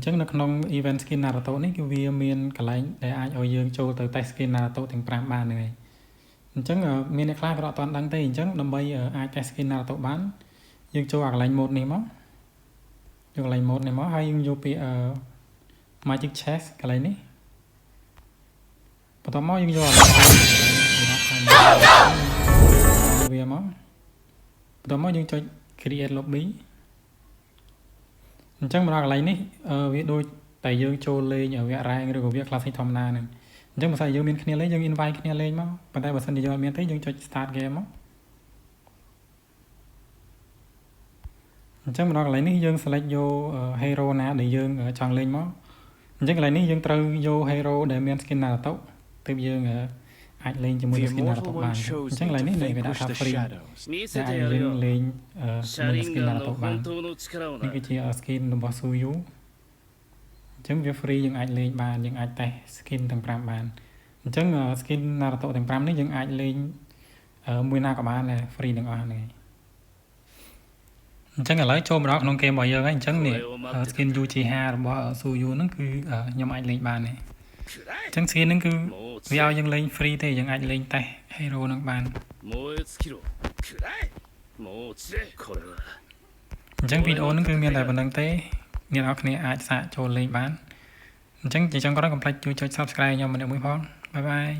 ចឹងនៅក្នុង event skin Naruto នេះគឺវាមានកន្លែងដែលអាចឲ្យយើងចូលទៅ test skin Naruto ទាំង5បានហ្នឹងហើយអញ្ចឹងមានអ្នកខ្លះក៏អត់ទាន់ដឹងទេអញ្ចឹងដើម្បីអាច test skin Naruto បានយើងចូលអាកន្លែង mode នេះមកយកកន្លែង mode នេះមកហើយយើងយកពាក្យmagic chest កន្លែងនេះបន្ទាប់មកយើងយកអាវាមកបន្ទាប់មកយើងចុច create lobby អញ្ចឹងមកដល់កន្លែងនេះវាដូចតែយើងចូលលេងវគ្គរ៉ែងឬក៏វគ្គ classic ធម្មតាហ្នឹងអញ្ចឹងបើសិនយើងមានគ្នាលេងយើង invite គ្នាលេងមកប៉ុន្តែបើសិនជាយើងអត់មានទេយើងចុច start game មកអញ្ចឹងមកដល់កន្លែងនេះយើង select យក hero ណាដែលយើងចង់លេងមកអញ្ចឹងកន្លែងនេះយើងត្រូវយក hero ដែលមាន skin Naruto ទើបយើងអាចលេងជាមួយ skin Naruto បានអញ្ចឹងកន្លែងនេះវាដាក់ថា free តែអាចយើងលេងជាមួយ skin Naruto បាននេះគឺជា skin របស់ Suyu អញ្ចឹងវា free យើងអាចលេងបានយើងអាចតេស្ត skin ទាំង5បានអញ្ចឹង skin Naruto ទាំង5នេះយើងអាចលេងមួយណាក៏បានដែរ free ទាំងអស់ហ្នឹងអញ្ចឹងឥឡូវចូលមកដល់ក្នុង game របស់យើងហើយអញ្ចឹងនេះ skin Uchiha របស់ Suyu ហ្នឹងគឺខ្ញុំអាចលេងបានទេអញ្ចឹង skin ហ្នឹងគឺវាឲ្យយើងលេង free ទេយើងអាចលេងតេស្ត hero ហ្នឹងបានអញ្ចឹងវីដេអូហ្នឹងគឺមានតែប៉ុណ្្នឹងទេអ្នកនរគ្នាអាចសាកចូលលេងបានអញ្ចឹងជាចុងក្រោយកុំភ្លេចជួយចុច subscribe ខ្ញុំម្នាក់មួយផងបាយបាយ